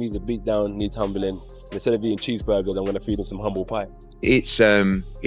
Needs a beat down, needs humbling. Instead of eating cheeseburgers, I'm going to feed him some humble pie. It's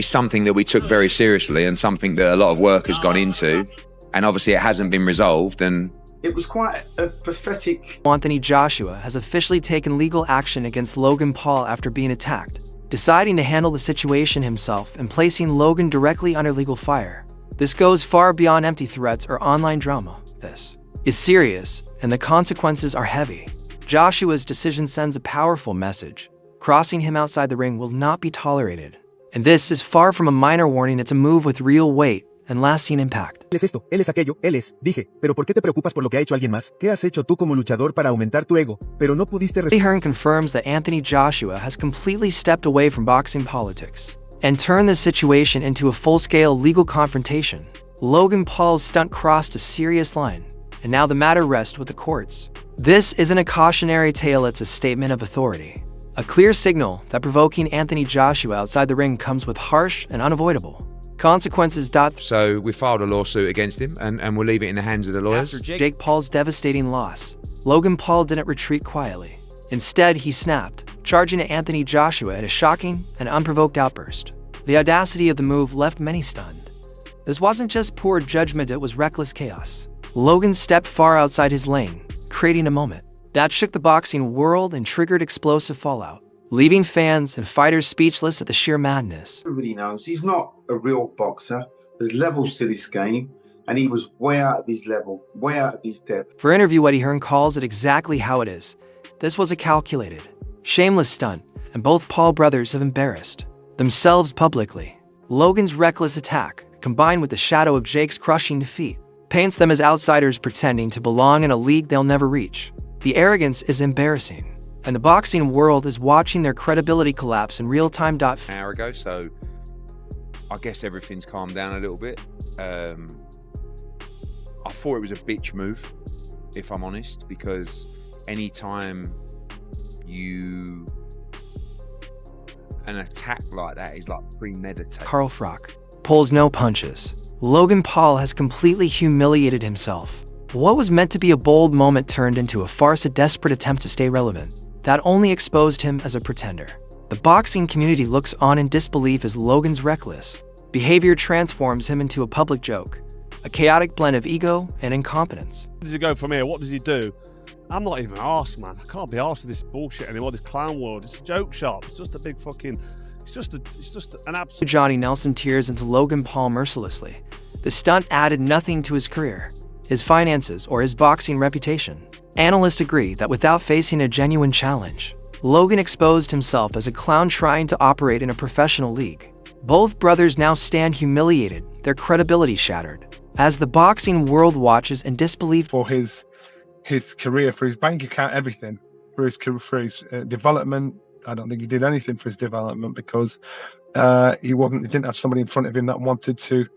something that we took very seriously and something that a lot of work has gone into. And obviously it hasn't been resolved, and it was quite a pathetic. Anthony Joshua has officially taken legal action against Logan Paul after being attacked, deciding to handle the situation himself and placing Logan directly under legal fire. This goes far beyond empty threats or online drama. This is serious, and the consequences are heavy. Joshua's decision sends a powerful message. Crossing him outside the ring will not be tolerated. And this is far from a minor warning, it's a move with real weight and lasting impact. Él es esto, él es aquello, él es, dije, pero ¿por qué te preocupas por lo que ha hecho alguien más? ¿Qué has hecho tú como luchador para aumentar tu ego? Pero no pudiste Hearn confirms that Anthony Joshua has completely stepped away from boxing politics and turned the situation into a full-scale legal confrontation. Logan Paul's stunt crossed a serious line, and now the matter rests with the courts. This isn't a cautionary tale, it's a statement of authority. A clear signal that provoking Anthony Joshua outside the ring comes with harsh and unavoidable consequences. So we filed a lawsuit against him, and we'll leave it in the hands of the lawyers. After Jake Paul's devastating loss, Logan Paul didn't retreat quietly. Instead, he snapped, charging at Anthony Joshua in a shocking and unprovoked outburst. The audacity of the move left many stunned. This wasn't just poor judgment, it was reckless chaos. Logan stepped far outside his lane, creating a moment that shook the boxing world and triggered explosive fallout, leaving fans and fighters speechless at the sheer madness. Everybody knows he's not a real boxer. There's levels to this game, and he was way out of his level, way out of his depth. For interview, Eddie Hearn calls it exactly how it is. This was a calculated, shameless stunt, and both Paul brothers have embarrassed themselves publicly. Logan's reckless attack, combined with the shadow of Jake's crushing defeat, paints them as outsiders pretending to belong in a league they'll never reach. The arrogance is embarrassing, and the boxing world is watching their credibility collapse in real time. An hour ago, so I guess everything's calmed down a little bit. I thought it was a bitch move, if I'm honest, because anytime an attack like that is like premeditated. Carl Frock pulls no punches. Logan Paul has completely humiliated himself. What was meant to be a bold moment turned into a farce, a desperate attempt to stay relevant that only exposed him as a pretender. The boxing community looks on in disbelief as Logan's reckless behavior transforms him into a public joke, a chaotic blend of ego and incompetence. Where does he go from here? What does he do? I'm not even arsed, man. I can't be arsed with this bullshit anymore, this clown world. It's a joke shop. It's just a big fucking... It's just an absolute... Johnny Nelson tears into Logan Paul mercilessly. The stunt added nothing to his career, his finances, or his boxing reputation. Analysts agree that without facing a genuine challenge, Logan exposed himself as a clown trying to operate in a professional league. Both brothers now stand humiliated, their credibility shattered, as the boxing world watches in disbelief. For his career, for his bank account, everything, for his development. I don't think he did anything for his development because he didn't have somebody in front of him that wanted to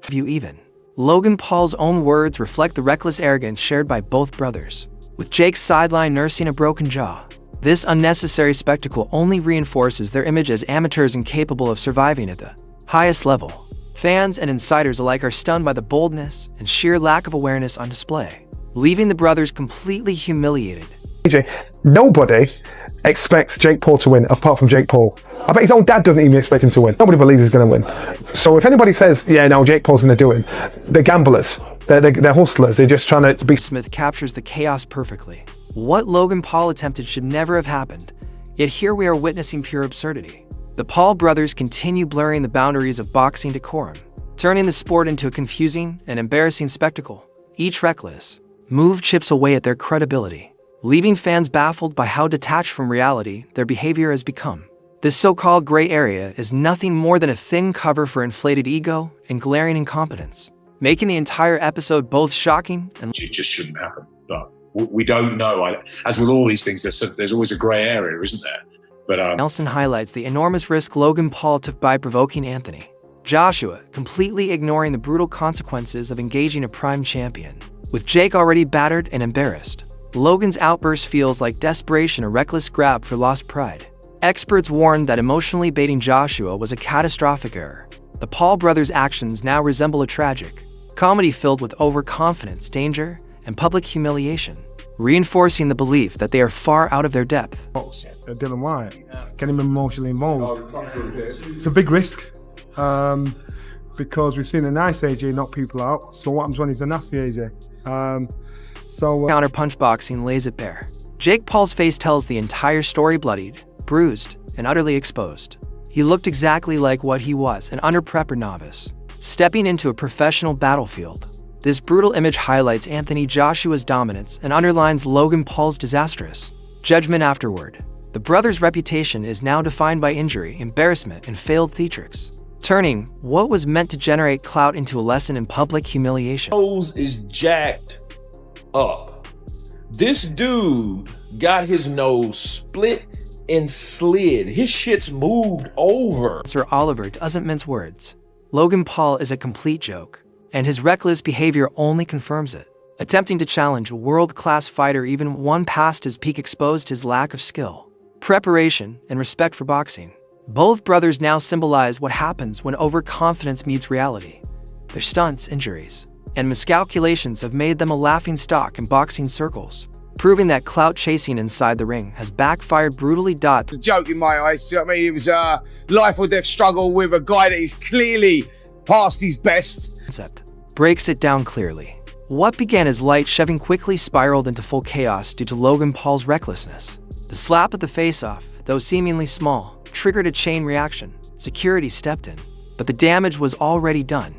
view even. Logan Paul's own words reflect the reckless arrogance shared by both brothers. With Jake's sideline nursing a broken jaw, this unnecessary spectacle only reinforces their image as amateurs incapable of surviving at the highest level. Fans and insiders alike are stunned by the boldness and sheer lack of awareness on display, leaving the brothers completely humiliated. Nobody expects Jake Paul to win apart from Jake Paul. I bet his own dad doesn't even expect him to win. Nobody believes he's going to win. So if anybody says, yeah, no, Jake Paul's going to do it, they're gamblers. They're hustlers. They're just trying to be... Smith captures the chaos perfectly. What Logan Paul attempted should never have happened. Yet here we are witnessing pure absurdity. The Paul brothers continue blurring the boundaries of boxing decorum, turning the sport into a confusing and embarrassing spectacle. Each reckless move chips away at their credibility, leaving fans baffled by how detached from reality their behavior has become. This so-called gray area is nothing more than a thin cover for inflated ego and glaring incompetence, making the entire episode both shocking and... It just shouldn't happen, but we don't know. As with all these things, there's always a gray area, isn't there? But Nelson highlights the enormous risk Logan Paul took by provoking Anthony Joshua, completely ignoring the brutal consequences of engaging a prime champion. With Jake already battered and embarrassed, Logan's outburst feels like desperation, a reckless grab for lost pride. Experts warned that emotionally baiting Joshua was a catastrophic error. The Paul brothers' actions now resemble a tragic comedy filled with overconfidence, danger, and public humiliation. reinforcing the belief that they are far out of their depth. Dylan White, get him emotionally involved. It's a big risk because we've seen a nice AJ knock people out. So what happens when he's a nasty AJ? Counter-punch boxing lays it bare. Jake Paul's face tells the entire story: bloodied, bruised, and utterly exposed. He looked exactly like what he was, an under-prepper novice, stepping into a professional battlefield. This brutal image highlights Anthony Joshua's dominance and underlines Logan Paul's disastrous judgment afterward. The brothers' reputation is now defined by injury, embarrassment, and failed theatrics, turning what was meant to generate clout into a lesson in public humiliation. Nose is jacked up. This dude got his nose split and slid. His shit's moved over. Sir Oliver doesn't mince words. Logan Paul is a complete joke, and his reckless behavior only confirms it. Attempting to challenge a world-class fighter even one past his peak exposed his lack of skill, preparation, and respect for boxing. Both brothers now symbolize what happens when overconfidence meets reality. Their stunts, injuries, and miscalculations have made them a laughingstock in boxing circles, proving that clout chasing inside the ring has backfired brutally. It's a joke in my eyes. Do you know what I mean? It was a life or death struggle with a guy that is clearly past his best. Concept breaks it down clearly. What began as light shoving quickly spiraled into full chaos due to Logan Paul's recklessness. The slap at the face-off, though seemingly small, triggered a chain reaction. Security stepped in, but the damage was already done.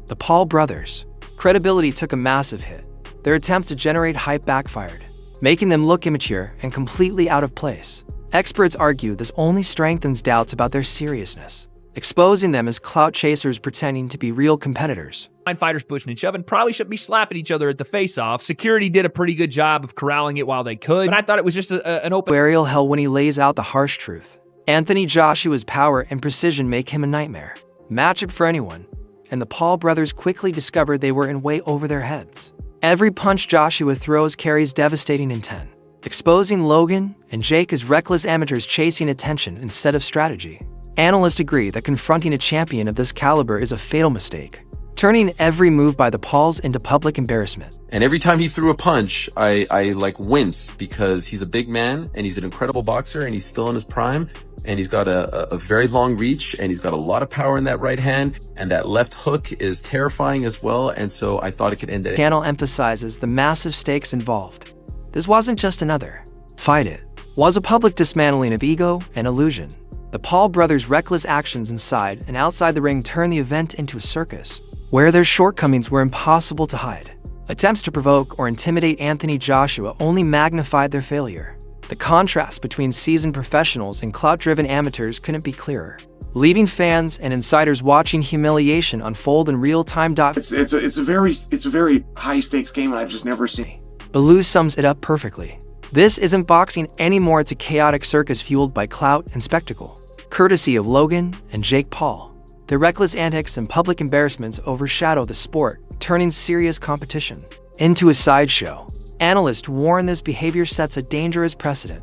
The Paul brothers' credibility took a massive hit. Their attempts to generate hype backfired, making them look immature and completely out of place. Experts argue this only strengthens doubts about their seriousness, exposing them as clout chasers pretending to be real competitors. Fighters pushing and shoving probably shouldn't be slapping each other at the face-off. Security did a pretty good job of corralling it while they could, but I thought it was just an open aerial hell when he lays out the harsh truth. Anthony Joshua's power and precision make him a nightmare matchup for anyone, and the Paul brothers quickly discovered they were in way over their heads. Every punch Joshua throws carries devastating intent, exposing Logan and Jake as reckless amateurs chasing attention instead of strategy. Analysts agree that confronting a champion of this caliber is a fatal mistake, turning every move by the Pauls into public embarrassment. And every time he threw a punch, I like wince because he's a big man and he's an incredible boxer and he's still in his prime and he's got a very long reach and he's got a lot of power in that right hand and that left hook is terrifying as well. And so I thought it could end it. The channel emphasizes the massive stakes involved. This wasn't just another fight, it was a public dismantling of ego and illusion. The Paul brothers' reckless actions inside and outside the ring turned the event into a circus, where their shortcomings were impossible to hide. Attempts to provoke or intimidate Anthony Joshua only magnified their failure. The contrast between seasoned professionals and clout-driven amateurs couldn't be clearer, leaving fans and insiders watching humiliation unfold in real time. It's a very high-stakes game, and I've just never seen. Baloo sums it up perfectly. This isn't boxing anymore, it's a chaotic circus fueled by clout and spectacle, courtesy of Logan and Jake Paul. Their reckless antics and public embarrassments overshadow the sport, turning serious competition into a sideshow. Analysts warn this behavior sets a dangerous precedent.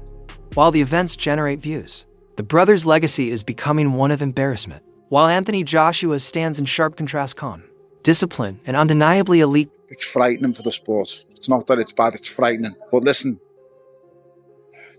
While the events generate views, the brothers' legacy is becoming one of embarrassment. While Anthony Joshua stands in sharp contrast, calm, disciplined, and undeniably elite. It's frightening for the sport. It's not that it's bad, it's frightening. But listen,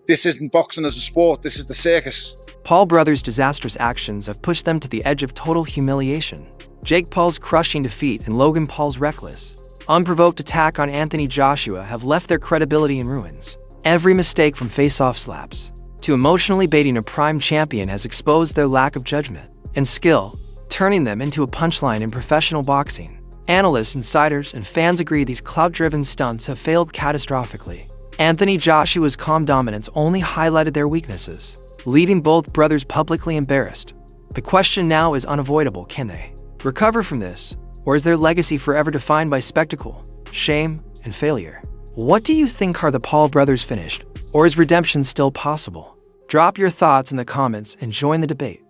this isn't boxing as a sport, this is the circus. Paul brothers' disastrous actions have pushed them to the edge of total humiliation. Jake Paul's crushing defeat and Logan Paul's reckless, unprovoked attack on Anthony Joshua have left their credibility in ruins. Every mistake from face-off slaps to emotionally baiting a prime champion has exposed their lack of judgment and skill, turning them into a punchline in professional boxing. Analysts, insiders, and fans agree these clout-driven stunts have failed catastrophically. Anthony Joshua's calm dominance only highlighted their weaknesses, leaving both brothers publicly embarrassed. The question now is unavoidable: can they recover from this, or is their legacy forever defined by spectacle, shame, and failure? What do you think? Are the Paul brothers finished, or is redemption still possible? Drop your thoughts in the comments and join the debate.